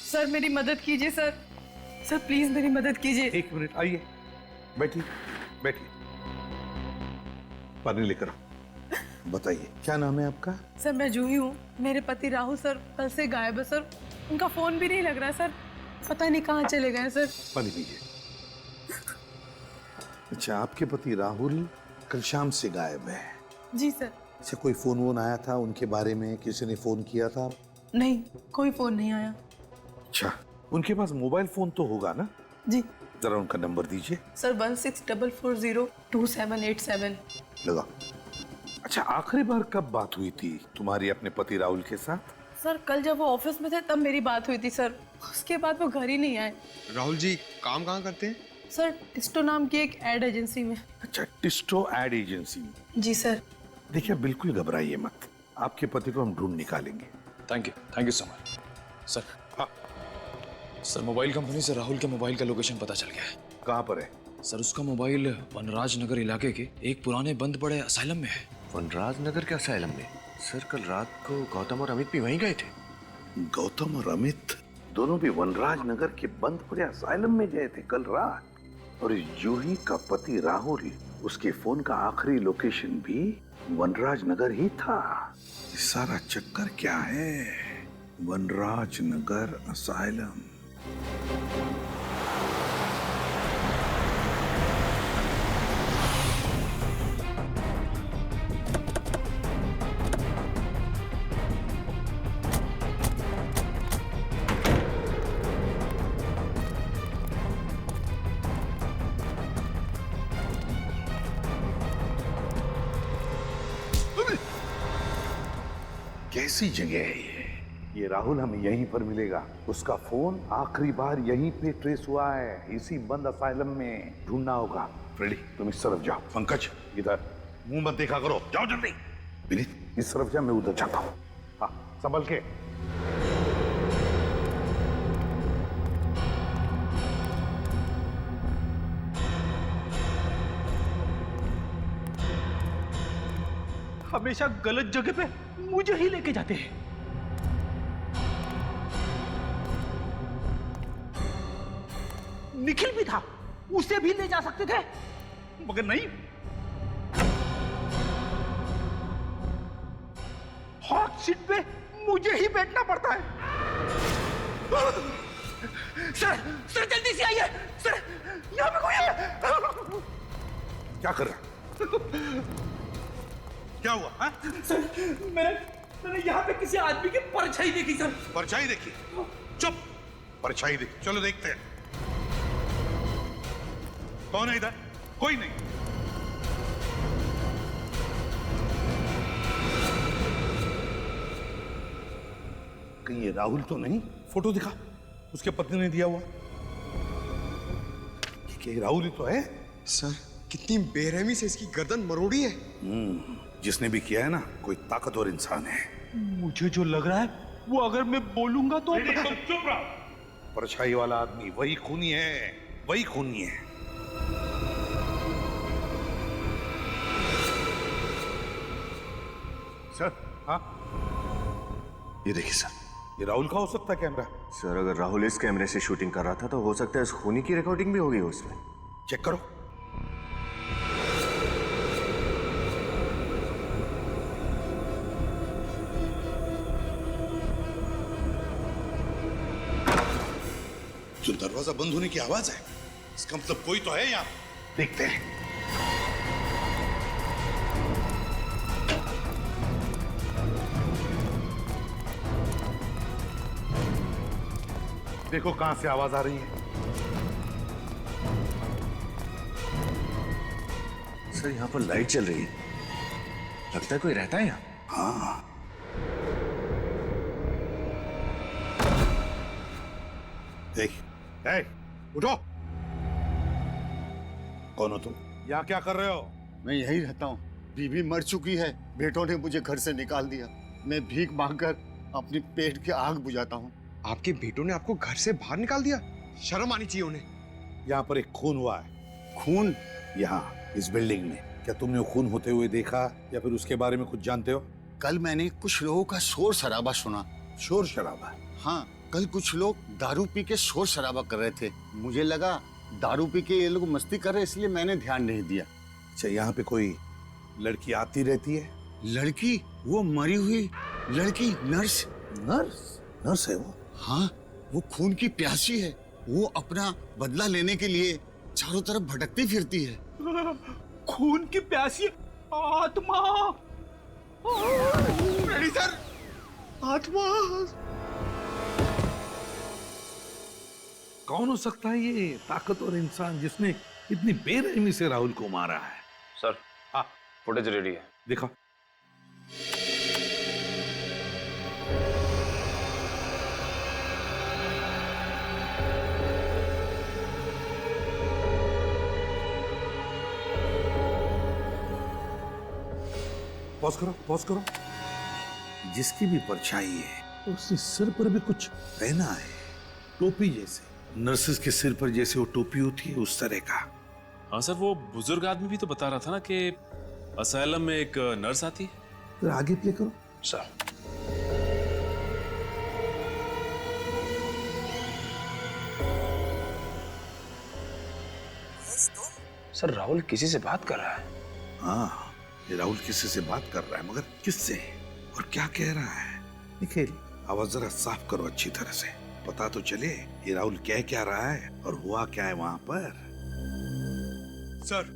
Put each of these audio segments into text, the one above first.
Sir मेरी मदद कीजिए सर, सर प्लीज मेरी मदद कीजिए। एक मिनट, आइए, बैठिए बैठिए, पानी लेकर आओ। बताइए क्या नाम है आपका? सर मैं जूही हूँ, मेरे पति राहुल सर कल से गायब है सर, उनका फोन भी नहीं लग रहा सर, पता नहीं कहाँ चले गए सर। पानी पीजिए। अच्छा, आपके पति राहुल कल शाम से गायब है? जी सर। अच्छा, कोई फोन वोन आया था उनके बारे में? किसी ने फोन किया था? नहीं, कोई फोन नहीं आया। अच्छा, उनके पास मोबाइल फोन तो होगा ना? जी जरा उनका नंबर दीजिए। सर 1644022787। लगा। अच्छा, आखिरी बार कब बात हुई थी तुम्हारी अपने पति राहुल के साथ? सर कल जब वो ऑफिस में थे तब मेरी बात हुई थी सर, उसके बाद वो घर ही नहीं आए। राहुल जी काम कहाँ करते हैं? सर टिस्टो नाम की एक एड एजेंसी में। अच्छा, टिस्टो एड एजेंसी में। जी सर। देखिए, बिल्कुल घबराइए मत, आपके पति को हम ढूंढ निकालेंगे। Thank you so much sir. हाँ। सर मोबाइल कंपनी से राहुल के मोबाइल का लोकेशन पता चल गया है। कहाँ पर है? सर उसका मोबाइल वनराज नगर इलाके के एक पुराने बंद पड़े असाइलम में है। वनराज नगर के असाइलम में? सर कल रात को गौतम और अमित भी वहीं गए थे। गौतम और अमित दोनों भी वनराज नगर के बंद पड़े असाइलम में गए थे कल रात। और इस जूही का पति राहुल, उसके फोन का आखिरी लोकेशन भी वनराज नगर ही था। ये सारा चक्कर क्या है? वनराज नगर असाइलम। कैसी जगह है ये राहुल हमें यहीं पर मिलेगा। उसका फोन आखिरी बार यहीं पे ट्रेस हुआ है, इसी बंद असाइलम में। ढूंढना होगा। फ्रेडी, तुम इस तरफ जाओ। पंकज, इधर मुंह मत देखा करो, जाओ जल्दी। विनीत, इस तरफ जा, मैं उधर जाता हूँ। हाँ, संभल के। हमेशा गलत जगह पे मुझे ही लेके जाते हैं। निखिल भी था, उसे भी ले जा सकते थे, मगर नहीं। हॉट सीट पे मुझे ही बैठना पड़ता है। सर, सर जल्दी से आइए सर, यहाँ पे कोई है। क्या कर रहा? क्या हुआ? हा? सर मैंने यहाँ पे किसी आदमी की परछाई देखी सर। परछाई देखी? चुप, परछाई देखी, चलो देखते हैं कौन है इधर। कोई नहीं। कहीं ये राहुल तो नहीं? फोटो दिखा, उसके पत्नी ने दिया हुआ। ये राहुल ही तो है। सर कितनी बेरहमी से इसकी गर्दन मरोड़ी है। जिसने भी किया है ना, कोई ताकतवर इंसान है। मुझे जो लग रहा है वो अगर मैं बोलूंगा तो चुप रहो। परछाई वाला आदमी वही खूनी है, वही खूनी है। सर, हाँ, ये देखिए सर। ये राहुल का हो सकता है कैमरा। सर अगर राहुल इस कैमरे से शूटिंग कर रहा था तो हो सकता है इस खूनी की रिकॉर्डिंग भी होगी उसमें। चेक करो। जो दरवाजा बंद होने की आवाज है, इसका मतलब कोई तो है यहाँ। देखते हैं। देखो कहां से आवाज आ रही है। सर यहाँ पर लाइट चल रही है, लगता है कोई रहता है यहाँ। हाँ, उठो। कौन हो तुम? यहाँ क्या कर रहे हो? मैं यहीं रहता हूँ। बीवी मर चुकी है, बेटों ने मुझे घर से निकाल दिया। मैं भीख मांगकर अपनी पेट की आग बुझाता हूँ। आपके बेटों ने आपको घर से बाहर निकाल दिया? शर्म आनी चाहिए उन्हें। यहाँ पर एक खून हुआ है। खून? यहाँ इस बिल्डिंग में। क्या तुमने वो खून होते हुए देखा या फिर उसके बारे में कुछ जानते हो? कल मैंने कुछ लोगों का शोर शराबा सुना। शोर शराबा? हाँ, कल कुछ लोग दारू पी के शोर शराबा कर रहे थे। मुझे लगा दारू पी के ये लोग मस्ती कर रहे, इसलिए मैंने ध्यान नहीं दिया। अच्छा, यहाँ पे कोई लड़की आती रहती है? लड़की? वो मरी हुई लड़की, नर्स। नर्स? नर्स है वो? हाँ, वो खून की प्यासी है। वो अपना बदला लेने के लिए चारों तरफ भटकती फिरती है। खून की प्यासी आत्मा। सर, आत्मा। कौन हो सकता है ये ताकतवर इंसान जिसने इतनी बेरहमी से राहुल को मारा है? सर, हाँ, फुटेज रेडी है। दिखा। पॉज करो, पॉज करो। जिसकी भी परछाई है उसके सिर पर भी कुछ पहना है, टोपी जैसे। नर्सेस के सिर पर जैसे वो टोपी होती है उस तरह का। हाँ सर, वो बुजुर्ग आदमी भी तो बता रहा था ना कि असाइलम में एक नर्स आती है। फिर आगे प्ले करो। सर, सर राहुल किसी से बात कर रहा है। हाँ, ये राहुल किसी से बात कर रहा है, मगर किससे और क्या कह रहा है? निखिल, आवाज जरा साफ करो अच्छी तरह से, पता तो चले ये राहुल कह क्या रहा है और हुआ क्या है वहां पर। सर,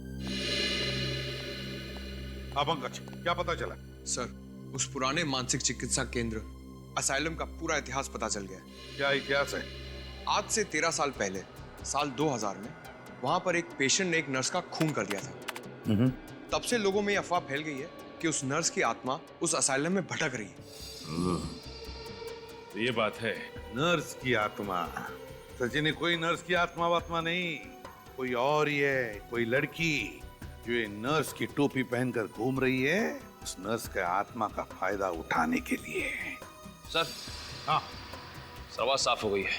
पंकज, क्या पता चला? सर, उस पुराने मानसिक चिकित्सा केंद्र असाइलम का पूरा इतिहास पता चल गया। क्या इतिहास है? आज से 13 साल पहले, साल 2000 में, वहां पर एक पेशेंट ने एक नर्स का खून कर दिया था। तब से लोगों में अफवाह फैल गई है कि उस नर्स की आत्मा उस असाइलम में भटक रही है। तो ये बात है। नर्स की आत्मा? सचिन, कोई नर्स की आत्मा वात्मा नहीं, कोई और ही है, कोई लड़की जो ये नर्स की टोपी पहनकर घूम रही है, उस नर्स के आत्मा का फायदा उठाने के लिए। सर, हाँ, आवाज साफ हो गई है।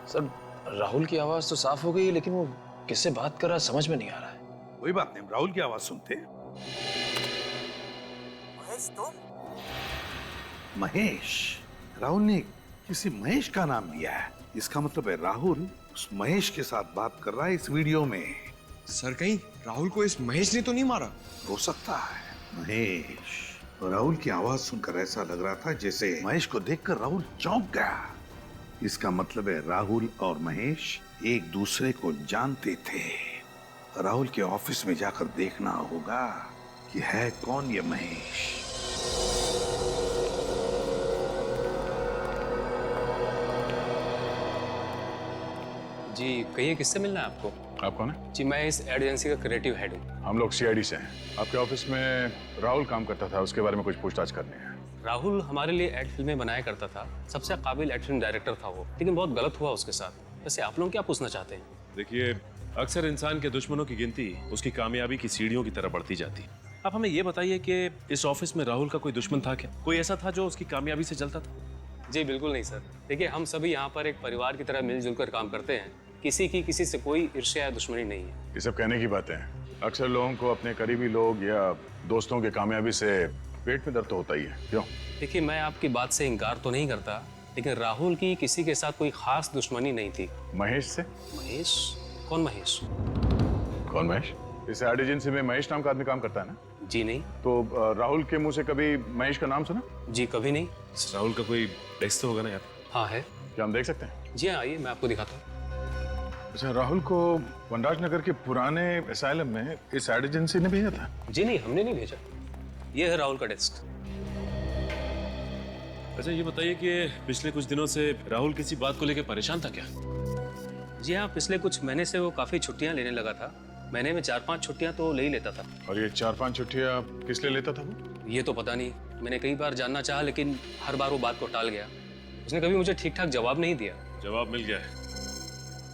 सर, राहुल की आवाज तो साफ हो गई है, लेकिन वो किससे बात कर रहा है समझ में नहीं आ रहा है। कोई बात नहीं, राहुल की आवाज सुनते। महेश, तुम? महेश? राहुल ने किसी महेश का नाम लिया है, इसका मतलब है राहुल उस महेश के साथ बात कर रहा है इस वीडियो में। सर, कहीं राहुल को इस महेश ने तो नहीं मारा? हो सकता है। महेश? और राहुल की आवाज सुनकर ऐसा लग रहा था जैसे महेश को देखकर राहुल चौंक गया। इसका मतलब है राहुल और महेश एक दूसरे को जानते थे। राहुल के ऑफिस में जाकर देखना होगा कि है कौन ये महेश। जी कहिए, किससे मिलना है आपको? आप कौन है? जी मैं इस एड एजेंसी का क्रिएटिव हेड हूँ। हम लोग सीआईडी से हैं। आपके ऑफिस में राहुल काम करता था, उसके बारे में कुछ पूछताछ करनी है। राहुल हमारे लिए एड फिल्में बनाया करता था, सबसे काबिल एड फिल्म डायरेक्टर था वो, लेकिन बहुत गलत हुआ उसके साथ। वैसे आप लोग क्या पूछना चाहते हैं? देखिए, अक्सर इंसान के दुश्मनों की गिनती उसकी कामयाबी की सीढ़ियों की तरह बढ़ती जाती है। आप हमें ये बताइए कि इस ऑफिस में राहुल का कोई दुश्मन था क्या? कोई ऐसा था जो उसकी कामयाबी से जलता था? जी बिल्कुल नहीं सर। देखिए, हम सभी यहाँ पर एक परिवार की तरह मिलजुल कर काम करते हैं। किसी की किसी से कोई ईर्ष्या या दुश्मनी नहीं है। ये सब कहने की बातें हैं। अक्सर लोगों को अपने करीबी लोग या दोस्तों की कामयाबी से पेट में दर्द तो होता ही है। क्यों? देखिए, मैं आपकी बात से इनकार तो नहीं करता, लेकिन राहुल की किसी के साथ कोई खास दुश्मनी नहीं थी। महेश से? महेश? कौन महेश? कौन महेश? इस एड एजेंसी में महेश नाम का आदमी काम करता है ना? जी नहीं। तो राहुल के मुंह से कभी महेश का नाम सुना? जी कभी नहीं। राहुल का कोई डेस्क तो होगा ना यार? हाँ है। क्या हम देख सकते हैं? जी हाँ, आइए मैं आपको दिखाता हूँ। अच्छा, राहुल को वनराज नगर के पुराने असाइलम में इस एड एजेंसी ने भेजा था? जी नहीं, हमने नहीं भेजा। ये है राहुल का डेस्क। अच्छा, ये बताइए कि पिछले कुछ दिनों से राहुल किसी बात को लेकर परेशान था क्या? जी हाँ, पिछले कुछ महीने से वो काफी छुट्टियां लेने लगा था। महीने में 4-5 छुट्टियां तो ले ही लेता था। और ये 4-5 छुट्टियां किस लिए लेता था वो? ये तो पता नहीं, मैंने कई बार जानना चाहा, लेकिन हर बार वो बात को टाल गया। उसने कभी मुझे ठीक ठाक जवाब नहीं दिया। जवाब मिल गया है।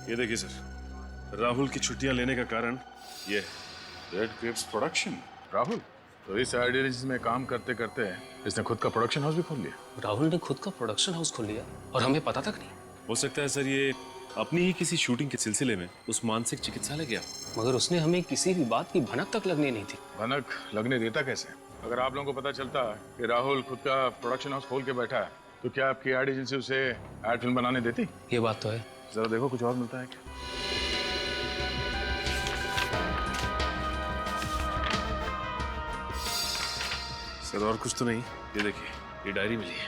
ये देखिए सर, राहुल की छुट्टियां लेने का कारण ये रेड ग्रेप्स प्रोडक्शन। राहुल तो इस एड एजेंसी में काम करते करते इसने खुद का प्रोडक्शन हाउस भी खोल लिया। राहुल ने खुद का प्रोडक्शन हाउस खोल लिया और हमें पता तक नहीं। हो सकता है सर ये अपनी ही किसी शूटिंग के सिलसिले में उस मानसिक चिकित्सालय गया, मगर उसने हमें किसी भी बात की भनक तक लगने नहीं थी। भनक लगने देता कैसे? अगर आप लोगों को पता चलता कि राहुल खुद का प्रोडक्शन हाउस खोल के बैठा है तो क्या आपकी एड एजेंसी उसे एड फिल्म बनाने देती? ये बात तो है। जरा देखो कुछ और मिलता है क्या? सर और कुछ तो नहीं। ये देखिए, ये डायरी मिली है।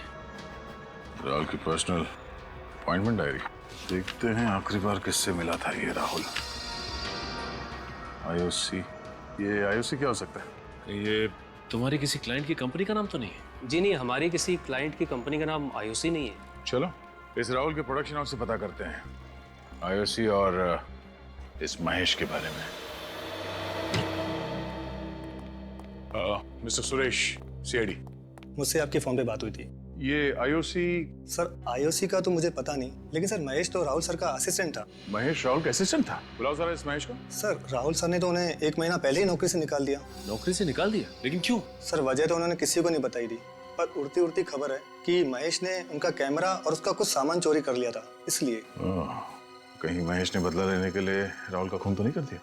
राहुल की पर्सनल अपॉइंटमेंट डायरी। देखते हैं आखिरी बार किससे मिला था ये राहुल। आईओसी। ये आईओसी क्या हो सकता है? ये तुम्हारी किसी क्लाइंट की कंपनी का नाम तो नहीं है? जी नहीं, हमारी किसी क्लाइंट की कंपनी का नाम आईओसी नहीं है। चलो इस राहुल के प्रोडक्शन हाउस से पता करते हैं आईओसी और इस महेश के बारे में। Mister Suresh, CID. मुझसे आपके फोन पे बात हुई थी। ये आईओसी? सर आईओसी का तो मुझे पता नहीं, लेकिन सर महेश तो राहुल सर का असिस्टेंट था। महेश राहुल का असिस्टेंट था? बुलाओ सर इस महेश को। सर राहुल सर ने तो उन्हें 1 महीना पहले ही नौकरी से निकाल दिया। नौकरी से निकाल दिया? लेकिन क्यों? सर वजह तो उन्होंने किसी को नहीं बताई थी, पर उड़ती उड़ती खबर है कि महेश ने उनका कैमरा और उसका कुछ सामान चोरी कर लिया था, इसलिए। कहीं महेश ने बदला लेने के लिए राहुल का खून तो नहीं कर दिया?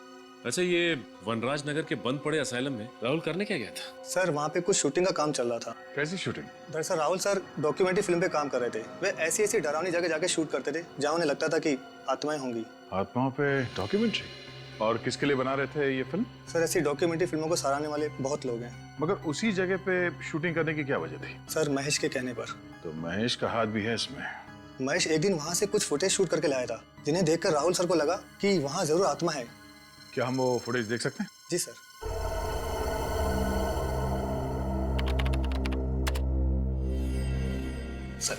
अच्छा, ये वनराज नगर के बंद पड़े असाइलम में राहुल करने क्या गया था? सर वहाँ पे कुछ शूटिंग का काम चल रहा था। कैसी शूटिंग? दरअसल राहुल सर डॉक्यूमेंट्री फिल्म पे काम कर रहे थे। वे ऐसी ऐसी डरावनी जगह जाके शूट करते थे जहाँ उन्हें लगता था कि आत्माएं होंगी। आत्माओं पे डॉक्यूमेंट्री? और किसके लिए बना रहे थे ये फिल्म? सर ऐसी डॉक्यूमेंट्री फिल्मों को सराहने वाले बहुत लोग हैं। मगर उसी जगह पे शूटिंग करने की क्या वजह थी? सर महेश के कहने पर। तो महेश का हाथ भी है इसमें? महेश एक दिन वहाँ से कुछ फुटेज शूट करके लाया था, जिन्हें देखकर राहुल सर को लगा कि वहाँ जरूर आत्मा है। क्या हम वो फुटेज देख सकते हैं? जी सर। सर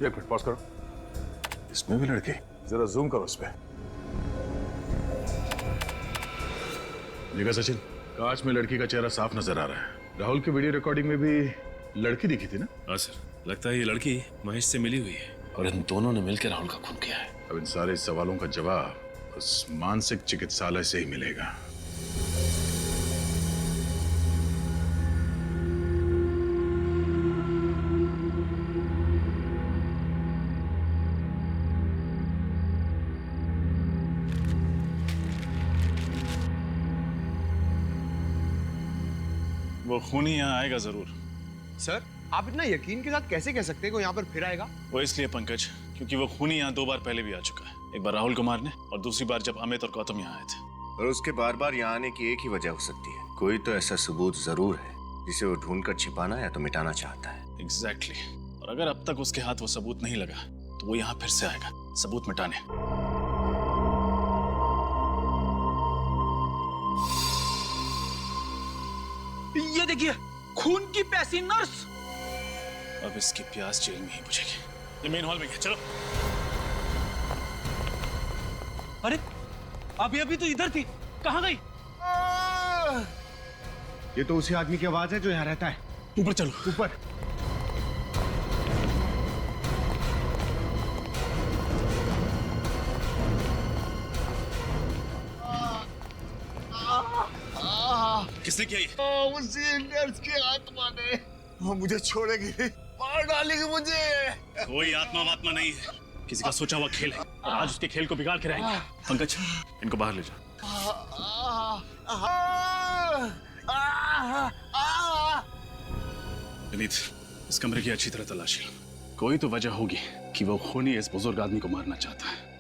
एक मिनट पॉज करो। इसमें भी लड़की? जरा जूम करो उस पे। देखा सचिन, कांच में लड़की का चेहरा साफ नजर आ रहा है। राहुल की वीडियो रिकॉर्डिंग में भी लड़की दिखी थी ना? हाँ सर, लगता है ये लड़की महेश से मिली हुई है और इन दोनों ने मिलकर राहुल का खून किया है। अब इन सारे सवालों का जवाब उस मानसिक चिकित्सालय से ही मिलेगा। वो खूनी यहाँ आएगा जरूर। सर आप इतना यकीन के साथ कैसे कह सकते हैं कि वो यहाँ पर फिर आएगा? वो इसलिए पंकज, क्योंकि वो खूनी यहाँ 2 बार पहले भी आ चुका है। एक बार राहुल को मारने और दूसरी बार जब अमित और गौतम यहाँ आए थे। और उसके बार बार यहाँ आने की एक ही वजह हो सकती है, कोई तो ऐसा सबूत जरूर है जिसे वो ढूंढकर छिपाना या तो मिटाना चाहता है। एग्जैक्टली। और अगर अब तक उसके हाथ वो सबूत नहीं लगा तो वो यहाँ फिर से आएगा सबूत मिटाने। ये देखिए, खून की प्यासी नर्स। अब इसकी प्यास जेल में ही बुझेगी। ये मेन हॉल में गया, चलो। अरे अभी तो इधर थी, कहाँ गई? ये तो उसी आदमी की आवाज है जो यहाँ रहता है। ऊपर चलो, ऊपर। किसने किया ये? उसी नर्स की आत्मा ने। वो मुझे छोड़ेगी, मार डालेगी मुझे। कोई आत्मा वात्मा नहीं है, किसी का सोचा हुआ खेल है और आज उसके खेल को बिगाड़ के रहेंगे। पंकज, इनको बाहर ले जाओ। विनीत, इस कमरे की अच्छी तरह तलाशी लो। कोई तो वजह होगी कि वो खूनी इस बुजुर्ग आदमी को मारना चाहता है।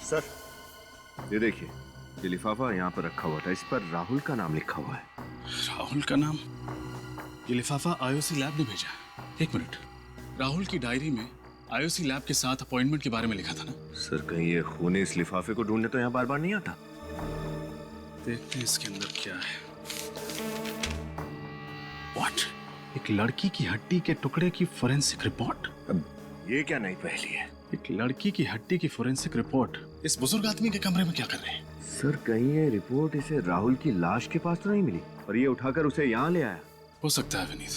सर ये देखिए, ये लिफाफा यहाँ पर रखा हुआ था, इस पर राहुल का नाम लिखा हुआ है। राहुल का नाम? ये लिफाफा आईओसी लैब ने भेजा। एक मिनट, राहुल की डायरी में आईओसी लैब के साथ अपॉइंटमेंट के बारे में लिखा था ना? सर कहीं ये खूनी इस लिफाफे को ढूंढने तो यहाँ बार बार नहीं आता। देखते हैं इसके अंदर क्या है। What? एक लड़की की हड्डी के टुकड़े की फोरेंसिक रिपोर्ट? अब ये क्या नई पहेली है? एक लड़की की हड्डी की फोरेंसिक रिपोर्ट इस बुजुर्ग आदमी के कमरे में क्या कर रहे हैं? सर कहीं ये रिपोर्ट इसे राहुल की लाश के पास तो नहीं मिली और ये उठाकर उसे यहाँ ले आया? हो सकता है विनीत,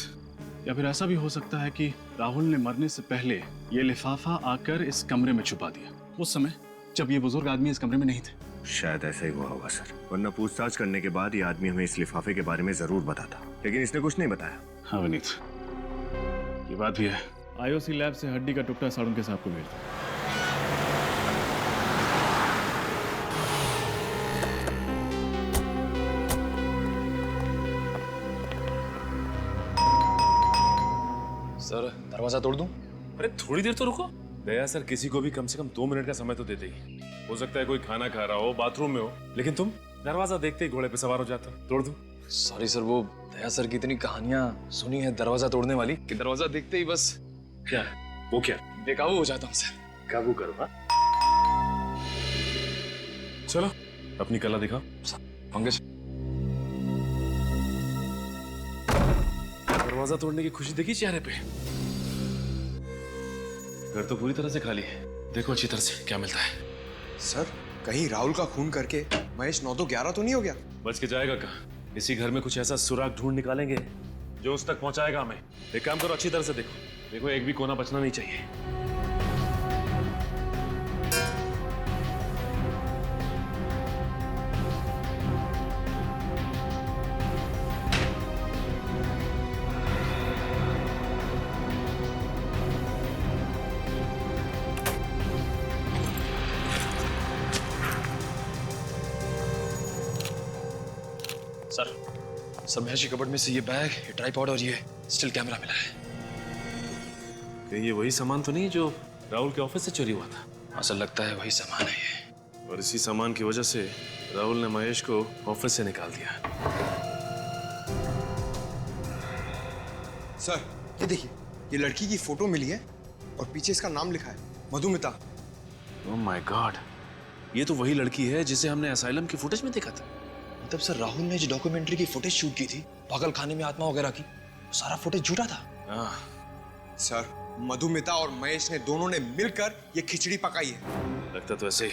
या फिर ऐसा भी हो सकता है कि राहुल ने मरने से पहले ये लिफाफा आकर इस कमरे में छुपा दिया, उस समय जब ये बुजुर्ग आदमी इस कमरे में नहीं थे। शायद ऐसा ही हुआ होगा सर, वरना पूछताछ करने के बाद ये आदमी हमें इस लिफाफे के बारे में जरूर बताता, लेकिन इसने कुछ नहीं बताया। हाँ विनीत, ये बात भी है। आईओसी लैब से हड्डी का टुकड़ा साड़ू के साहब को भेज दो। सर दरवाजा तोड़ दूं? अरे थोड़ी देर तो रुको। दया सर किसी को भी कम से कम 2 मिनट का समय तो देते ही। हो सकता है कोई खाना खा रहा हो, बाथरूम में हो, लेकिन तुम दरवाजा देखते ही घोड़े पे सवार हो जाते हो। तोड़ दूं? सॉरी सर, वो दया सर की इतनी कहानियां सुनी है दरवाजा तोड़ने वाली कि दरवाजा देखते ही बस क्या वो क्या बेकाबू हो जाता हूँ सर। काबू करो। हाँ चलो अपनी कला दिखाओ। पंकज, दरवाजा तोड़ने की खुशी देखी चेहरे पे। घर तो पूरी तरह से खाली है, देखो अच्छी तरह से क्या मिलता है। सर कहीं राहुल का खून करके महेश 9 तो 11 तो नहीं हो गया? बच के जाएगा कहाँ? इसी घर में कुछ ऐसा सुराग ढूंढ निकालेंगे जो उस तक पहुंचाएगा हमें। एक काम करो, अच्छी तरह से देखो, देखो एक भी कोना बचना नहीं चाहिए। सर महेश की कबर्ड में से ये बैग, ये ट्राइपॉड और ये स्टिल कैमरा मिला है। कहीं ये वही सामान तो नहीं जो राहुल के ऑफिस से चोरी हुआ था? हाँ सर, लगता है वही सामान है ये। और इसी सामान की वजह से राहुल ने महेश को ऑफिस से निकाल दिया। सर ये देखिए, ये लड़की की फोटो मिली है और पीछे इसका नाम लिखा है, मधुमिता। ओह माय गॉड, ये तो वही लड़की है जिसे हमने असाइलम की फुटेज में देखा था। मतलब सर राहुल ने जो डॉक्यूमेंट्री की फुटेज शूट की थी पागल खाने में आत्मा वगैरह की, वो सारा फुटेज झूठा था। हाँ सर मधुमिता और महेश ने दोनों ने मिलकर ये खिचड़ी पकाई है। लगता तो ऐसे ही।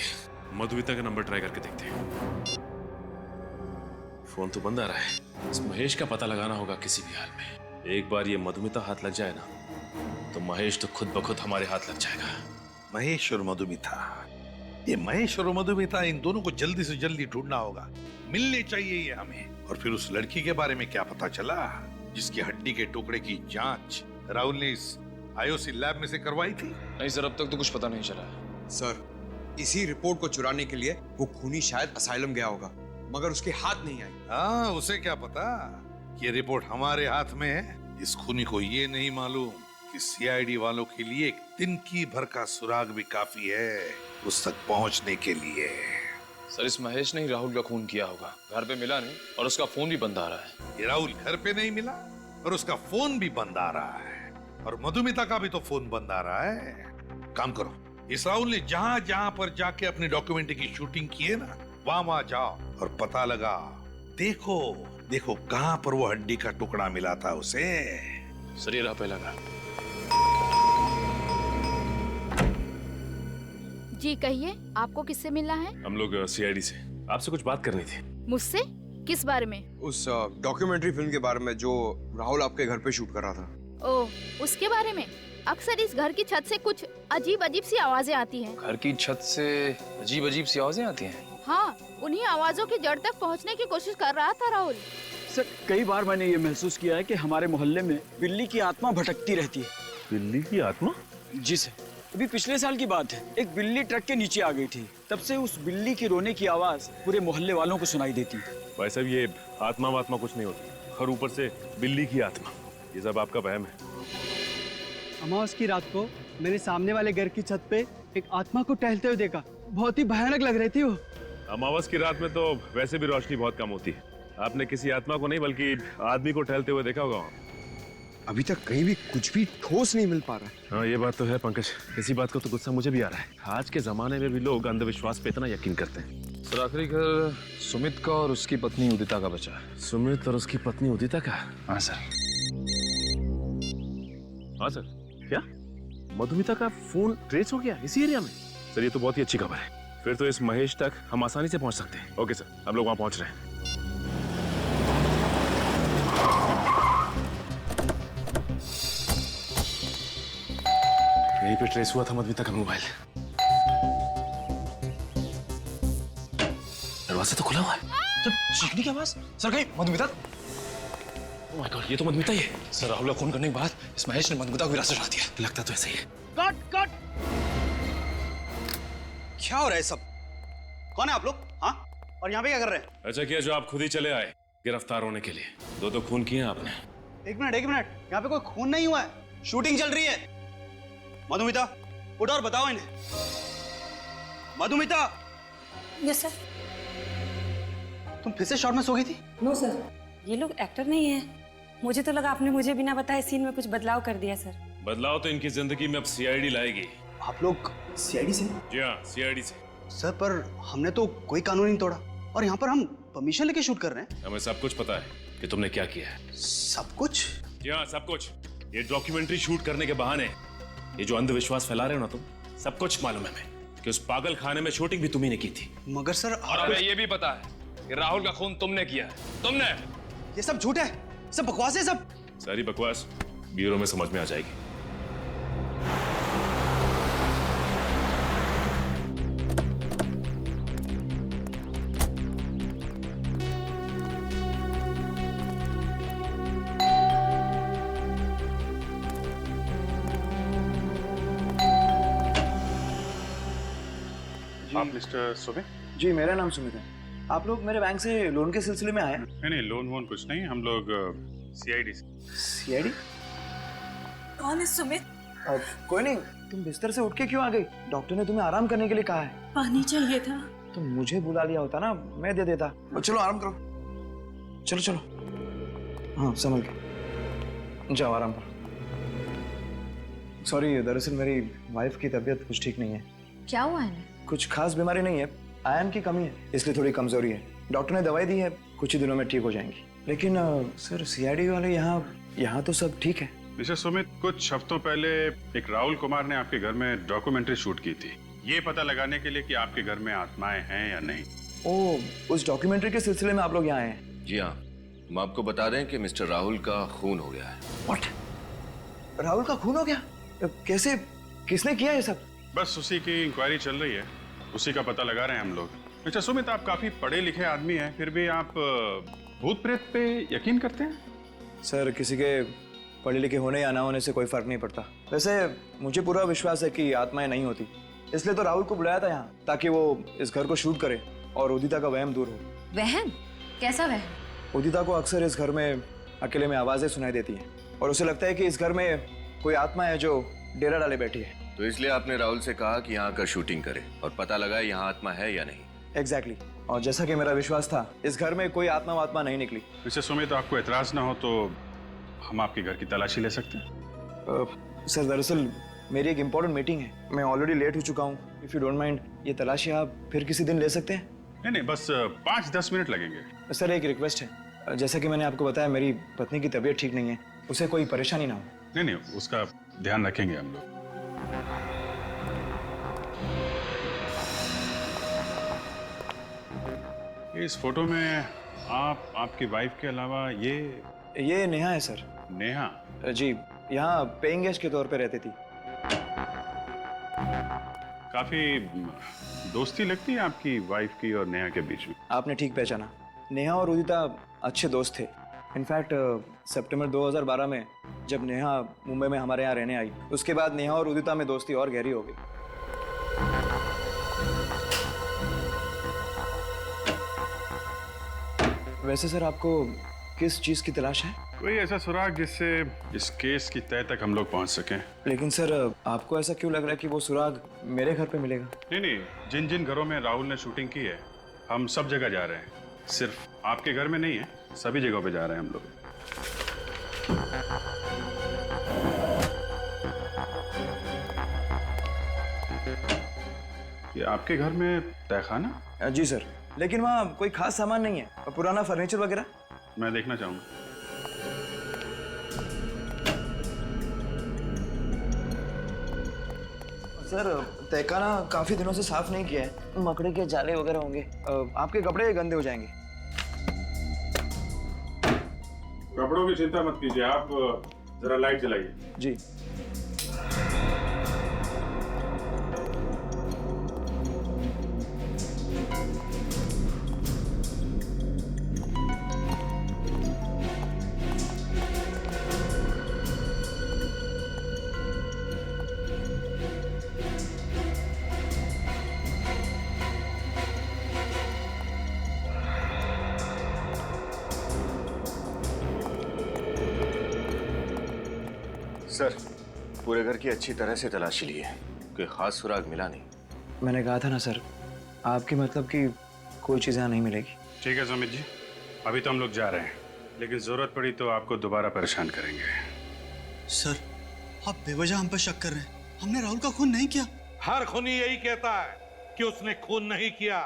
मधुमिता का नंबर ट्राई करके देखते हैं। फोन तो बंद आ रहा है। इस महेश का पता लगाना होगा किसी भी हाल में। एक बार ये मधुमिता हाथ लग जाए ना तो महेश तो खुद ब खुद हमारे हाथ लग जाएगा। महेश और मधुमिता, ये महेश और मधुमिता, इन दोनों को जल्दी से जल्दी ढूंढना होगा। मिलने चाहिए ये हमें। और फिर उस लड़की के बारे में क्या पता चला जिसकी हड्डी के टुकड़े की जांच राहुल ने इस आईओसी लैब में से करवाई थी? नहीं सर, अब तक तो कुछ पता नहीं चला है। सर इसी रिपोर्ट को चुराने के लिए वो खूनी शायद असाइलम गया होगा, मगर उसके हाथ नहीं आई। हाँ, उसे क्या पता ये रिपोर्ट हमारे हाथ में है। इस खूनी को ये नहीं मालूम कि सीआईडी वालों के लिए एक तिनकी भर का सुराग भी काफी है उस तक पहुंचने के लिए। सर इस महेश ने ही राहुल का खून किया होगा। घर पे मिला नहीं और उसका फोन भी बंद आ रहा है। ये राहुल घर पे नहीं मिला और उसका फोन भी बंद आ रहा है, और मधुमिता का भी तो फोन बंद आ रहा है। काम करो, इस राहुल ने जहां जहां पर जाके अपनी डॉक्यूमेंट्री की शूटिंग की है ना, वहां जाओ और पता लगा। देखो देखो कहां पर वो हड्डी का टुकड़ा मिला था उसे। सर ये रहा पहला घर। जी कहिए, आपको किससे मिलना है? हम लोग सीआईडी से। आपसे कुछ बात करनी थी। मुझसे? किस बारे में? उस डॉक्यूमेंट्री फिल्म के बारे में जो राहुल आपके घर पे शूट कर रहा था। ओह, उसके बारे में? अक्सर इस घर की छत से कुछ अजीब अजीब सी आवाजें आती हैं। घर की छत से अजीब अजीब सी आवाजें आती हैं? हाँ, उन्हीं आवाजों की जड़ तक पहुंचने की कोशिश कर रहा था राहुल। सर कई बार मैंने ये महसूस किया है कि हमारे मोहल्ले में बिल्ली की आत्मा भटकती रहती है। बिल्ली की आत्मा? जी सर, अभी पिछले साल की बात है। एक बिल्ली ट्रक के नीचे आ गई थी, तब से उस बिल्ली की रोने की आवाज पूरे मोहल्ले वालों को सुनाई देती है। भाई साहब ये आत्मा वात्मा कुछ नहीं होती, और ऊपर से बिल्ली की आत्मा, ये सब आपका वहम है। अमावस की रात को मैंने सामने वाले घर की छत पे एक आत्मा को टहलते हुए देखा। बहुत ही भयानक लग रही थी वो। अमावस की रात में तो वैसे भी रोशनी बहुत कम होती है। आपने किसी आत्मा को नहीं बल्कि आदमी को टहलते हुए देखा होगा। अभी तक कहीं भी कुछ भी ठोस नहीं मिल पा रहा है। हाँ ये बात तो है पंकज, इसी बात को तो गुस्सा मुझे भी आ रहा है। आज के जमाने में भी लोग अंधविश्वास पे इतना यकीन करते हैं। सर आखिरी घर सुमित का और उसकी पत्नी उदिता का बचा है। सुमित और उसकी पत्नी उदिता का? हाँ सर। हाँ सर। क्या मधुमिता का फोन ट्रेस हो गया इसी एरिया में? सर ये तो बहुत ही अच्छी खबर है। फिर तो इस महेश तक हम आसानी से पहुंच सकते हैं। ओके सर, हम लोग वहां पहुंच रहे हैं। यहीं पे ट्रेस हुआ था मधुमिता का मोबाइल। दरवाजा तो खुला हुआ है। सर चीखने की आवाज। सर कहीं मधुमिता? ओह माय गॉड, ये तो मधुमिता ही है। सर राहुल का खून करने के बाद इस महेश ने मधुमिता को हिरासत में दिया। लगता तो ऐसा ही है। Cut cut. क्या हो रहा है सब? कौन है आप लोग? हाँ, और यहाँ पे क्या कर रहे हैं? अच्छा किया जो आप खुद ही चले आए गिरफ्तार होने के लिए। दो खून किए हैं आपने। एक मिनट, यहाँ पे कोई खून नहीं हुआ है, शूटिंग चल रही है। मधुमिता उठो और बताओ इन्हें। मधुमिता। Yes sir. तुम फिर से शॉट में सो गई थी? नो सर, ये लोग एक्टर नहीं है। मुझे तो लगा आपने मुझे बिना बताए सीन में कुछ बदलाव कर दिया सर। बदलाव तो इनकी जिंदगी में अब सीआईडी लाएगी। आप लोग सीआईडी से? जी हाँ, सीआईडी से। सर पर हमने तो कोई कानून नहीं तोड़ा और यहाँ पर हम परमिशन लेके शूट कर रहे हैं। हमें सब कुछ पता है कि तुमने क्या किया है। सब कुछ? जी हाँ, सब कुछ। ये डॉक्यूमेंट्री शूट करने के बहाने ये जो अंधविश्वास फैला रहे हो ना तुम, सब कुछ मालूम है हमें कि उस पागल खाने में शूटिंग भी तुम्ही ने की थी। मगर सर और हमें ये भी पता है कि राहुल का खून तुमने किया है। तुमने। ये सब झूठ है, सब बकवास है। सब सारी बकवास ब्यूरो में समझ में आ जाएगी। आप मिस्टर सुमित? जी मेरा नाम सुमित है। आप लोग मेरे बैंक से लोन के सिलसिले में आए? नहीं, लोन वोन कुछ नहीं, हम लोग सीआईडी से। सीआईडी? कौन है सुमित? कोई नहीं, तुम बिस्तर से उठ के क्यों आ गई? डॉक्टर ने तुम्हें आराम करने के लिए कहा है। पानी चाहिए था। तुम मुझे बुला लिया होता ना, मैं दे देता। चलो आराम करो। चलो चलो। हाँ संभल के जाओ, आराम करो। सॉरी, दरअसल मेरी वाइफ की तबीयत कुछ ठीक नहीं है। क्या हुआ है? कुछ खास बीमारी नहीं है, आयरन की कमी है, इसलिए थोड़ी कमजोरी है। डॉक्टर ने दवाई दी है, कुछ ही दिनों में ठीक हो जाएंगी। लेकिन सर सीआईडी वाले यहाँ तो सब ठीक है। मिस्टर सुमित, कुछ हफ्तों पहले एक राहुल कुमार ने आपके घर में डॉक्यूमेंट्री शूट की थी, ये पता लगाने के लिए कि आपके घर में आत्माएं हैं या नहीं। ओह, उस डॉक्यूमेंट्री के सिलसिले में आप लोग यहाँ आए हैं? जी हाँ, हम आपको बता रहे हैं कि मिस्टर राहुल का खून हो गया है। व्हाट? राहुल का खून हो गया? कैसे? किसने किया ये सब? बस उसी की इंक्वायरी चल रही है, उसी का पता लगा रहे हैं हम लोग। मिस्टर सुमित, आप काफी पढ़े लिखे आदमी हैं, फिर भी आप भूत प्रेत पे यकीन करते हैं? सर किसी के पढ़े लिखे होने या ना होने से कोई फर्क नहीं पड़ता। वैसे मुझे पूरा विश्वास है कि आत्माएं नहीं होती, इसलिए तो राहुल को बुलाया था यहाँ, ताकि वो इस घर को शूट करे और उदिता का वहम दूर हो। वहम? कैसा वहम? उदिता को अक्सर इस घर में अकेले में आवाजें सुनाई देती हैं और उसे लगता है कि इस घर में कोई आत्मा है जो डेरा डाले बैठी है। तो इसलिए आपने राहुल से कहा कि यहाँ आकर शूटिंग करे और पता लगाए यहाँ आत्मा है या नहीं। एग्जैक्टली। और जैसा कि मेरा विश्वास था, इस घर में कोई आत्मा वात्मा नहीं निकली। मिस्टर सुमित, आपको एतराज ना हो तो हम आपके घर की तलाशी ले सकते हैं? सर दरअसल मेरी एक इम्पोर्टेंट मीटिंग है, मैं ऑलरेडी लेट हो चुका हूँ। इफ यू डोंट माइंड, ये तलाशी आप फिर किसी दिन ले सकते हैं? नहीं, बस 5-10 मिनट लगेंगे। सर एक रिक्वेस्ट है, जैसा कि मैंने आपको बताया, मेरी पत्नी की तबीयत ठीक नहीं है, उसे कोई परेशानी ना हो। नहीं, उसका ध्यान रखेंगे हम लोग। इस फोटो में आप, आपकी वाइफ के अलावा ये नेहा है सर। नेहा? जी, यहाँ पेइंग गेस्ट के तौर पे रहती थी। काफी दोस्ती लगती है आपकी वाइफ की और नेहा के बीच में। आपने ठीक पहचाना, नेहा और उदिता अच्छे दोस्त थे। इनफैक्ट सितंबर 2012 में जब नेहा मुंबई में हमारे यहाँ रहने आई, उसके बाद नेहा और उदिता में दोस्ती और गहरी हो गई। वैसे सर आपको किस चीज की तलाश है? कोई ऐसा सुराग जिससे इस केस की तह तक हम लोग पहुंच सकें। लेकिन सर आपको ऐसा क्यों लग रहा है कि वो सुराग मेरे घर पे मिलेगा? नहीं, जिन जिन घरों में राहुल ने शूटिंग की है, हम सब जगह जा रहे हैं। सिर्फ आपके घर में नहीं है, सभी जगहों पे जा रहे हैं हम लोग। ये आपके घर में तहखाना? जी सर, लेकिन वहाँ कोई खास सामान नहीं है, पुराना फर्नीचर वगैरह। मैं देखना चाहूंगा। सर तहखाना काफी दिनों से साफ नहीं किया है, मकड़ी के जाले वगैरह होंगे, आपके कपड़े गंदे हो जाएंगे। कपड़ों की चिंता मत कीजिए, आप जरा लाइट जलाइए। जी। सर, पूरे घर की अच्छी तरह से तलाशी ली है, कोई खास सुराग मिला नहीं। मैंने कहा था ना सर, आपकी मतलब कि कोई चीज़ यहाँ नहीं मिलेगी। ठीक है सुमित जी, अभी तो हम लोग जा रहे हैं, लेकिन जरूरत पड़ी तो आपको दोबारा परेशान करेंगे। सर, आप बेवजह हम पर शक कर रहे हैं। हमने राहुल का खून नहीं किया। हर खूनी यही कहता है कि उसने खून नहीं किया।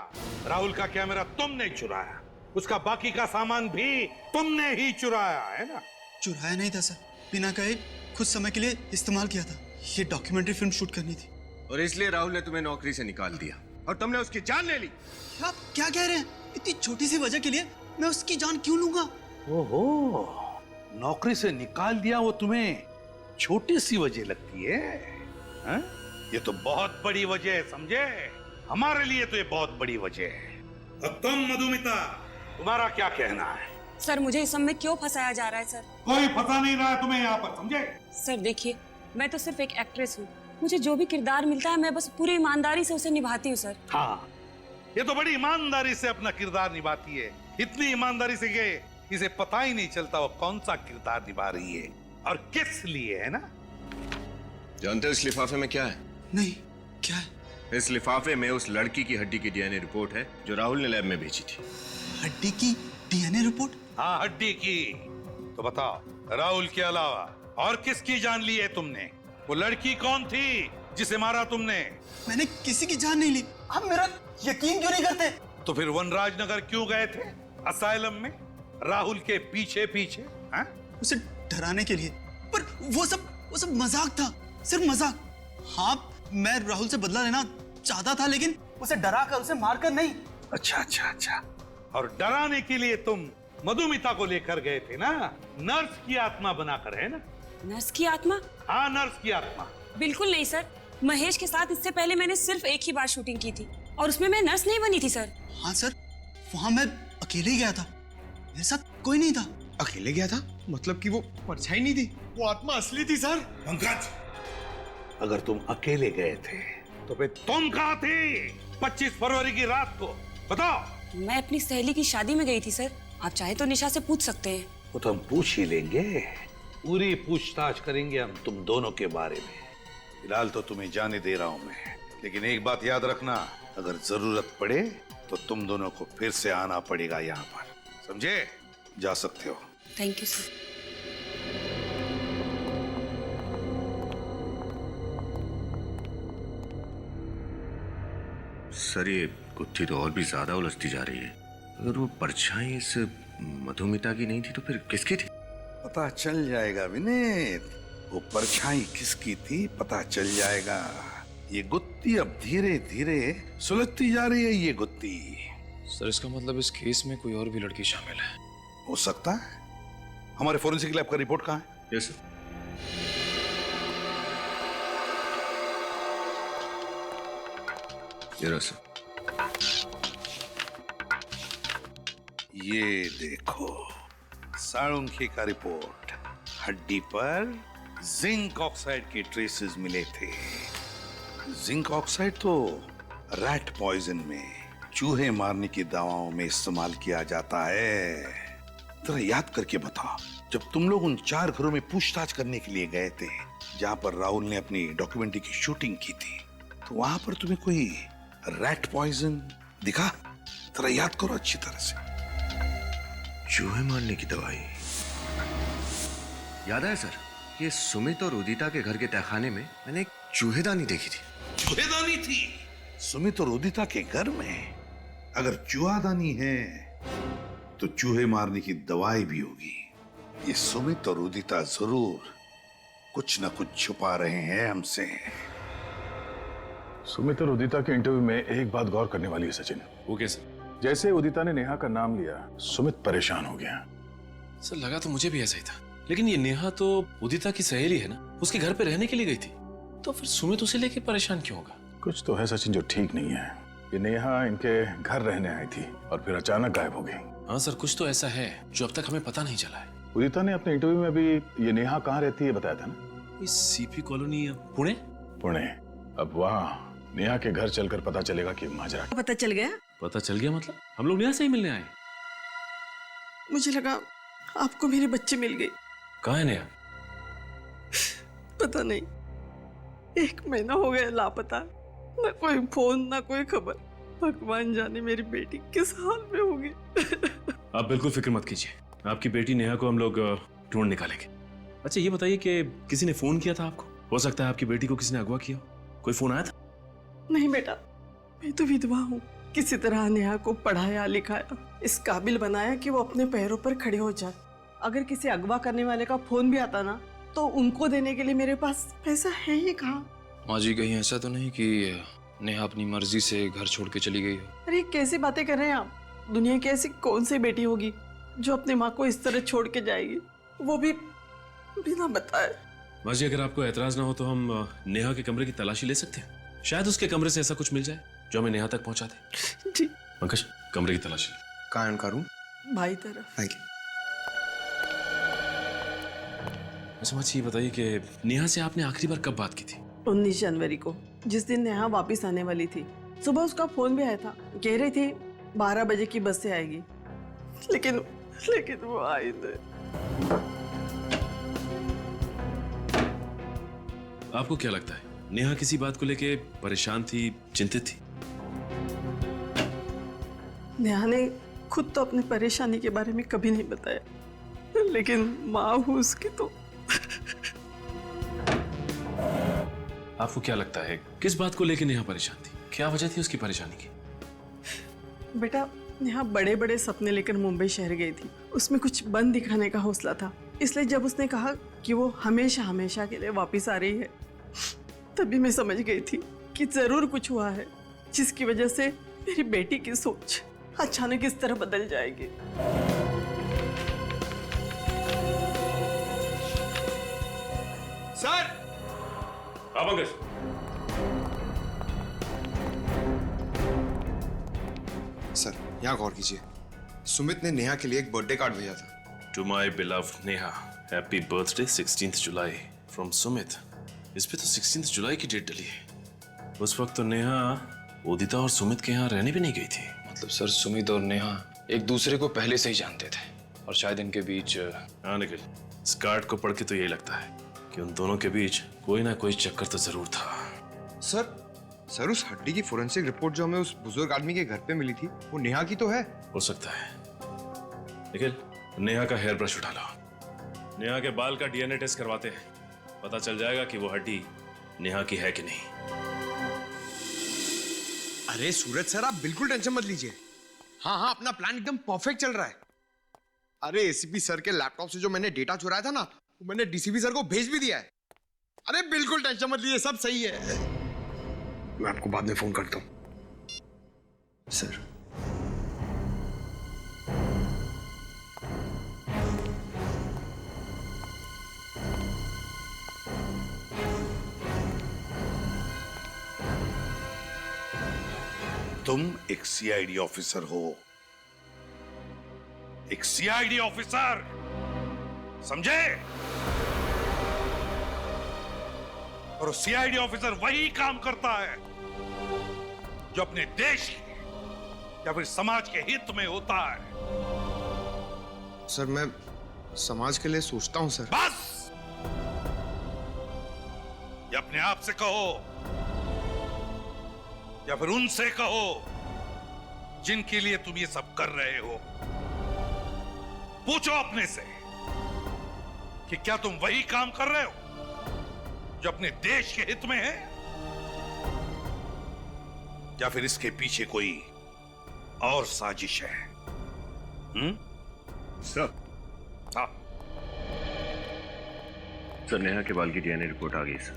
राहुल का कैमरा तुमने चुराया, उसका बाकी का सामान भी तुमने ही चुराया है ना? चुराया नहीं था सर, बिना कहे कुछ समय के लिए इस्तेमाल किया था। ये डॉक्यूमेंट्री फिल्म शूट करनी थी। और इसलिए राहुल ने तुम्हें नौकरी से निकाल दिया और तुमने उसकी जान ले ली। आप क्या कह रहे हैं? इतनी छोटी सी वजह के लिए मैं उसकी जान क्यों लूंगा? ओहो, नौकरी से निकाल दिया वो तुम्हें छोटी सी वजह लगती है? हा? ये तो बहुत बड़ी वजह है, समझे? हमारे लिए तो ये बहुत बड़ी वजह है। और तुम मधुमिता, तुम्हारा क्या कहना है? सर, मुझे इस सब में क्यों फंसाया जा रहा है सर? कोई फंसा नहीं रहा है तुम्हें यहाँ पर, समझे? सर देखिए, मैं तो सिर्फ एक एक्ट्रेस हूँ। मुझे जो भी किरदार मिलता है मैं बस पूरी ईमानदारी से उसे निभाती हूँ सर। हाँ, ये तो बड़ी ईमानदारी से अपना किरदार निभाती है। इतनी ईमानदारी से कि इसे पता ही नहीं चलता वो कौन सा किरदार निभा रही है और किस लिए, है ना? जानते हो इस लिफाफे में क्या है? नहीं, क्या है? इस लिफाफे में उस लड़की की हड्डी की डीएनए रिपोर्ट है जो राहुल ने लैब में भेजी थी। हड्डी की डीएनए रिपोर्ट? हाँ, हड्डी की। तो बताओ, राहुल के अलावा और किसकी जान ली है तुमने? वो लड़की कौन थी जिसे मारा तुमने? मैंने किसी की जान नहीं ली। आप मेरा यकीन क्यों नहीं करते? तो फिर वनराज नगर क्यों गए थे? असाइलम में राहुल के पीछे पीछे, हाँ? उसे डराने के लिए। पर वो सब मजाक था, सिर्फ मजाक। हाँ, मैं राहुल से बदला लेना चाहता था, लेकिन उसे डरा कर, उसे मारकर नहीं। अच्छा। और डराने के लिए तुम मधुमिता को लेकर गए थे ना, नर्स की आत्मा बनाकर, है ना? नर्स की आत्मा? हाँ, नर्स की आत्मा। बिल्कुल नहीं सर, महेश के साथ इससे पहले मैंने सिर्फ एक ही बार शूटिंग की थी और उसमें मैं नर्स नहीं बनी थी सर। हाँ सर, वहाँ मैं अकेले ही गया था, मेरे साथ कोई नहीं था। अकेले गया था? मतलब कि वो परछाई नहीं थी, वो आत्मा असली थी सर। पंकज, अगर तुम अकेले गए थे तो फिर तुम कहाँ थे 25 फरवरी की रात को? बताओ। मैं अपनी सहेली की शादी में गई थी सर। आप चाहे तो निशा से पूछ सकते हैं। वो तो हम पूछ ही लेंगे, पूरी पूछताछ करेंगे हम तुम दोनों के बारे में। फिलहाल तो तुम्हें जाने दे रहा हूं मैं, लेकिन एक बात याद रखना, अगर जरूरत पड़े तो तुम दोनों को फिर से आना पड़ेगा यहाँ पर, समझे? जा सकते हो। Thank you sir. सर, ये गुत्थी तो और भी ज्यादा उलझती जा रही है। अगर वो परछाई इस मधुमिता की नहीं थी तो फिर किसकी थी? पता चल जाएगा विनीत, वो परछाई किसकी थी पता चल जाएगा। ये गुत्थी अब धीरे धीरे सुलझती जा रही है। ये गुत्थी सर, इसका मतलब इस केस में कोई और भी लड़की शामिल है? हो सकता है। हमारे फोरेंसिक लैब का रिपोर्ट कहाँ है? Yes sir. सर, ये देखो, साळुंखे का रिपोर्ट। हड्डी पर जिंक ऑक्साइड के ट्रेसेस मिले थे। जिंक ऑक्साइड तो रैट पॉइजन में, चूहे मारने की दवाओं में इस्तेमाल किया जाता है। जरा याद करके बताओ, जब तुम लोग उन 4 घरों में पूछताछ करने के लिए गए थे जहां पर राहुल ने अपनी डॉक्यूमेंट्री की शूटिंग की थी, तो वहां पर तुम्हें कोई रैट पॉइजन दिखा? जरा याद करो अच्छी तरह से। चूहे मारने की दवाई याद है सर। ये सुमित और उदिता के घर के तहखाने में मैंने एक चूहेदानी देखी थी। चूहेदानी थी सुमित और उदिता के घर में? अगर चूहादानी है तो चूहे मारने की दवाई भी होगी। ये सुमित और उदिता जरूर कुछ ना कुछ छुपा रहे हैं हमसे। सुमित और उदिता के इंटरव्यू में एक बात गौर करने वाली है सचिन। वो कैसे? जैसे उदिता ने नेहा का नाम लिया, सुमित परेशान हो गया। सर, लगा तो मुझे भी ऐसा ही था, लेकिन ये नेहा तो उदिता की सहेली है ना, उसके घर पे रहने के लिए गई थी, तो फिर सुमित उसे लेके परेशान क्यों होगा? कुछ तो है सचिन जो ठीक नहीं है। ये नेहा इनके घर रहने आई थी और फिर अचानक गायब हो गई। हाँ सर, कुछ तो ऐसा है जो अब तक हमें पता नहीं चला है। उदिता ने अपने इंटरव्यू में भी ये नेहा कहाँ रहती है बताया था ना? CP colony, Pune. पुणे। अब वहाँ नेहा के घर चलकर पता चलेगा कि माजरा। पता चल गया? पता चल गया मतलब? हम लोग नेहा से ही मिलने आए। मुझे लगा आपको मेरे बच्चे मिल गए। कहाँ है नेहा? पता नहीं, 1 महीना हो गया लापता, ना कोई फोन ना कोई खबर। भगवान जाने मेरी बेटी किस हाल में होगी। आप बिल्कुल फिक्र मत कीजिए, आपकी बेटी नेहा को हम लोग ढूंढ निकालेंगे। अच्छा ये बताइए कि किसी ने फोन किया था आपको? हो सकता है आपकी बेटी को किसी ने अगवा किया, कोई फोन आया था? नहीं बेटा, मैं तो विधवा हूँ। किसी तरह नेहा को पढ़ाया लिखाया, इस काबिल बनाया कि वो अपने पैरों पर खड़े हो जाए। अगर किसी अगवा करने वाले का फोन भी आता ना, तो उनको देने के लिए मेरे पास पैसा है ही कहाँ। माँ जी कहीं ऐसा तो नहीं कि नेहा अपनी मर्जी से घर छोड़ के चली गई हो? अरे कैसी बातें कर रहे हैं आप? दुनिया की ऐसी कौन सी बेटी होगी जो अपनी माँ को इस तरह छोड़ के जाएगी, वो भी बिना बताए। माँ जी अगर आपको एतराज ना हो तो हम नेहा के कमरे की तलाशी ले सकते हैं। शायद उसके कमरे से ऐसा कुछ मिल जाए जो हमें नेहा तक पहुंचा दे। जी पंकज, कमरे की तलाशी। कहाँ करूँ? भाई तरफ। अच्छा माँ जी ये बताइए कि नेहा से आपने आखिरी बार कब बात की थी? 19 जनवरी को, जिस दिन नेहा वापस आने वाली थी। सुबह उसका फोन भी आया था, कह रही थी 12 बजे की बस से आएगी, लेकिन वो आई नहीं। आपको क्या लगता है नेहा किसी बात को लेके परेशान थी, चिंतित थी? नेहा ने खुद तो अपनी परेशानी के बारे में कभी नहीं बताया, लेकिन माँ हूँ उसकी तो। आपको क्या लगता है किस बात को लेके नेहा परेशान थी? क्या वजह थी उसकी परेशानी की? बेटा नेहा बड़े बड़े सपने लेकर मुंबई शहर गई थी। उसमें कुछ बन दिखाने का हौसला था, इसलिए जब उसने कहा कि वो हमेशा हमेशा के लिए वापस आ रही है, तभी मैं समझ गई थी कि जरूर कुछ हुआ है जिसकी वजह से मेरी बेटी की सोच अचानक इस तरह बदल जाएगी। सर! पंकज, सर यहाँ गौर कीजिए, सुमित ने नेहा के लिए एक बर्थडे कार्ड भेजा था। To my beloved Neha, happy birthday 16 July from Sumit. इस पे तो 16 जुलाई की डेट डली है। उस वक्त तो नेहा उदिता और सुमित के यहाँ रहने भी नहीं गई थी। मतलब सर सुमित और नेहा एक दूसरे को पहले से ही जानते थे और शायद इनके बीच। हाँ निखिल, इस कार्ड को पढ़ के तो यही लगता है कि उन दोनों के बीच कोई ना कोई चक्कर तो जरूर था। सर उस हड्डी की फोरेंसिक रिपोर्ट जो हमें उस बुजुर्ग आदमी के घर पे मिली थी, वो नेहा की तो है। हो सकता है। निखिल, नेहा का हेयर ब्रश उठा लो, नेहा के बाल का डीएनए टेस्ट करवाते हैं, पता चल जाएगा कि वो हड्डी नेहा की है कि नहीं। अरे सूरज सर आप बिल्कुल टेंशन मत लीजिए। हाँ अपना प्लान एकदम परफेक्ट चल रहा है। अरे एसीपी सर के लैपटॉप से जो मैंने डेटा चुराया था ना, वो मैंने डीसीपी सर को भेज भी दिया है। अरे बिल्कुल टेंशन मत लीजिए, सब सही है। मैं आपको बाद में फोन करता हूँ। सर तुम एक सीआईडी ऑफिसर हो, एक सीआईडी ऑफिसर, समझे? और वो सीआईडी ऑफिसर वही काम करता है जो अपने देश या फिर समाज के हित में होता है। सर मैं समाज के लिए सोचता हूं सर। बस या अपने आप से कहो या फिर उनसे कहो जिनके लिए तुम ये सब कर रहे हो। पूछो अपने से कि क्या तुम वही काम कर रहे हो जो अपने देश के हित में है, या फिर इसके पीछे कोई और साजिश है? सर, हाँ सर नेहा के बाल की डीएनए रिपोर्ट आ गई सर।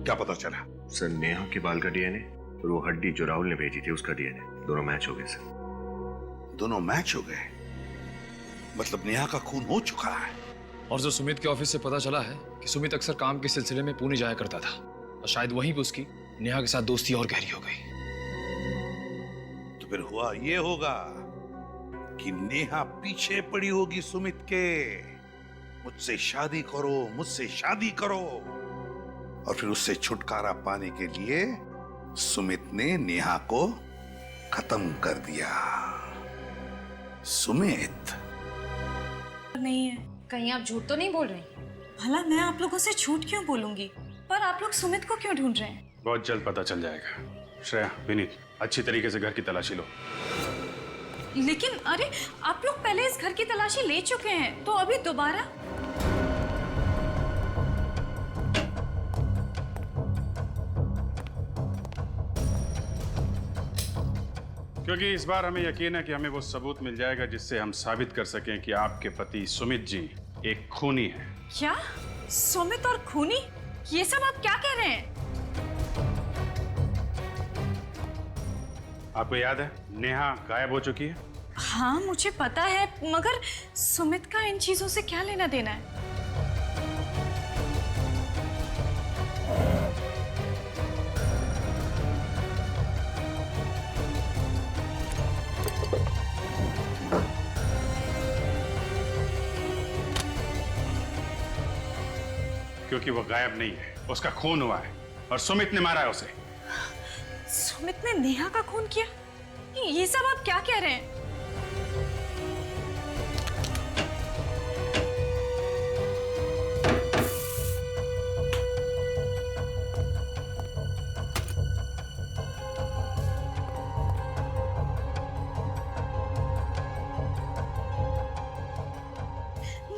क्या पता चला? सर नेहा के बाल का डीएनए और वो हड्डी जो राहुल ने भेजी थी उसका डीएनए दोनों मैच हो गए सर। दोनों मैच हो गए? मतलब नेहा का खून हो चुका है। और जो सुमित के ऑफिस से पता चला है कि सुमित अक्सर काम के सिलसिले में पुणे जाया करता था और शायद वहीं पे उसकी नेहा के साथ दोस्ती और गहरी हो गई। तो फिर हुआ ये होगा कि नेहा पीछे पड़ी होगी सुमित के, मुझसे शादी करो, मुझसे शादी करो, और फिर उससे छुटकारा पाने के लिए सुमित ने नेहा को खत्म कर दिया। सुमित नहीं है। कहीं आप झूठ तो नहीं बोल रहे? भला मैं आप लोगों से झूठ क्यों बोलूंगी, पर आप लोग सुमित को क्यों ढूंढ रहे हैं? बहुत जल्द पता चल जाएगा। श्रेया, विनीत, अच्छी तरीके से घर की तलाशी लो। लेकिन अरे आप लोग पहले इस घर की तलाशी ले चुके हैं, तो अभी दोबारा? क्योंकि इस बार हमें यकीन है कि हमें वो सबूत मिल जाएगा जिससे हम साबित कर सकें कि आपके पति सुमित जी एक खूनी है। क्या? सुमित और खूनी? ये सब आप क्या कह रहे हैं? आपको याद है नेहा गायब हो चुकी है? हाँ मुझे पता है, मगर सुमित का इन चीजों से क्या लेना देना है? क्योंकि वो गायब नहीं है, उसका खून हुआ है और सुमित ने मारा है उसे। सुमित ने नेहा का खून किया? ये सब आप क्या कह रहे हैं?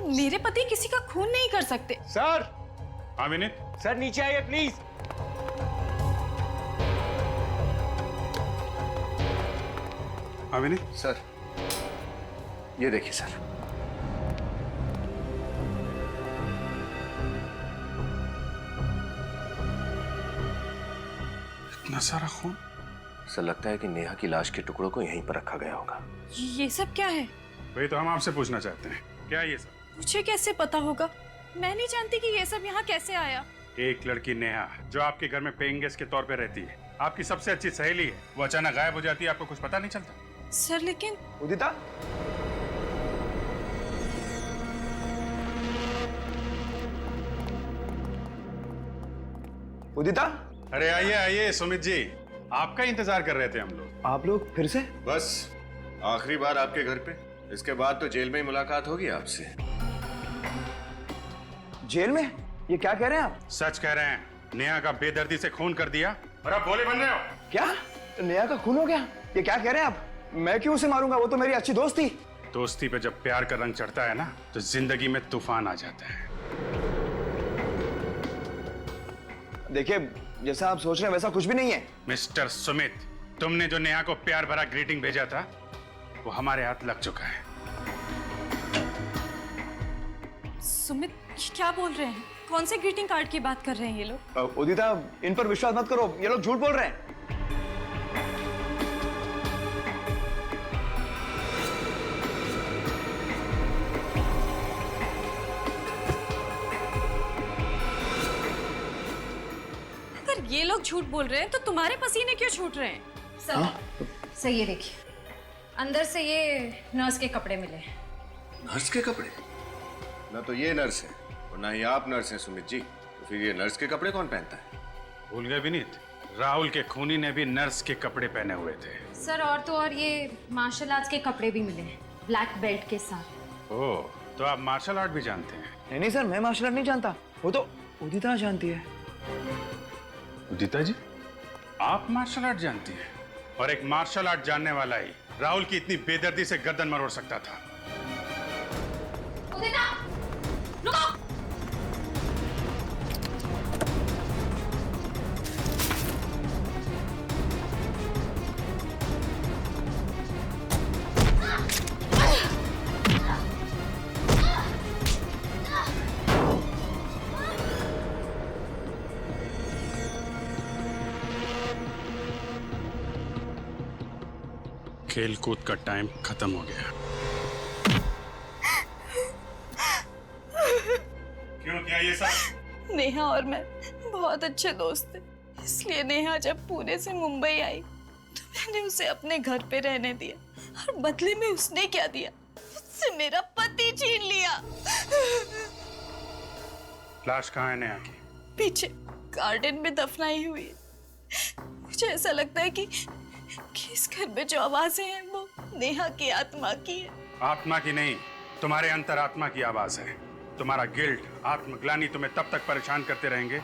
मेरे पति किसी का खून नहीं कर सकते। सर। हाँ विनीत। सर नीचे आइए प्लीज। हाँ विनीत। सर, ये देखिए सर। इतना सारा खून? सर लगता है कि नेहा की लाश के टुकड़ों को यहीं पर रखा गया होगा। ये सब क्या है? वही तो हम आपसे पूछना चाहते हैं, क्या ये सब? मुझे कैसे पता होगा? मैं नहीं जानती कि ये सब यहाँ कैसे आया। एक लड़की नेहा जो आपके घर में पेइंग गेस्ट के तौर पे रहती है, आपकी सबसे अच्छी सहेली है, वो अचानक गायब हो जाती है, आपको कुछ पता नहीं चलता? सर लेकिन उदिता, उदिता, अरे आइए आइए सुमित जी, आपका इंतजार कर रहे थे हम लोग। आप लोग फिर से? बस आखिरी बार आपके घर पे, इसके बाद तो जेल में ही मुलाकात होगी आपसे। जेल में? ये क्या कह रहे हैं आप? सच कह रहे हैं, नेहा का बेदर्दी से खून कर दिया और आप भोले बन रहे हो। क्या? नेहा का खून हो गया? ये क्या कह रहे हैं आप? मैं क्यों उसे मारूंगा? वो तो मेरी अच्छी दोस्त थी। दोस्ती पे जब प्यार का रंग चढ़ता है ना, तो जिंदगी में तूफान आ जाता है। देखिए, जैसा आप सोच रहे हैं वैसा कुछ भी नहीं है। मिस्टर सुमित, तुमने जो नेहा को प्यार भरा ग्रीटिंग भेजा था, वो हमारे हाथ लग चुका है। सुमित क्या बोल रहे हैं? कौन से ग्रीटिंग कार्ड की बात कर रहे हैं ये लोग? उदिता, इन पर विश्वास मत करो, ये लोग झूठ बोल रहे हैं। अगर ये लोग झूठ बोल रहे हैं तो तुम्हारे पसीने क्यों छूट रहे हैं? सर ये देखिए, अंदर से ये नर्स के कपड़े मिले। नर्स के कपड़े? ना तो ये नर्स है और ना ही आप नर्स हैं सुमित जी, तो फिर ये नर्स के कपड़े कौन पहनता है? भूल गए विनीत, राहुल के खूनी ने भी नर्स के कपड़े पहने हुए थे। सर और तो और ये मार्शल आर्ट्स के कपड़े भी मिले हैं, ब्लैक बेल्ट के साथ। ओह, तो आप मार्शल आर्ट भी जानते हैं? नहीं सर, मैं मार्शल आर्ट नहीं जानता, वो तो उदिता जानती है। उदिता जी, आप मार्शल आर्ट जानती हैं? और एक मार्शल आर्ट जानने वाला ही राहुल की इतनी बेदर्दी से गर्दन मरोड़ सकता था। उदिता, रुको! खेल कूद का टाइम खत्म हो गया। क्यों किया ये सब? नेहा और मैं बहुत अच्छे दोस्त थे, इसलिए नेहा जब पुणे से मुंबई आई तो मैंने उसे अपने घर पे रहने दिया और बदले में उसने क्या दिया? उससे मेरा पति छीन लिया। लाश कहाँ है नेहा की? पीछे गार्डन में दफनाई हुई है। मुझे ऐसा लगता है कि इस घर में जो आवाजें हैं वो नेहा की आत्मा की है। आत्मा की नहीं, तुम्हारे अंतरात्मा की आवाज है। तुम्हारा गिल्ट, आत्मग्लानि तुम्हें तब तक परेशान करते रहेंगे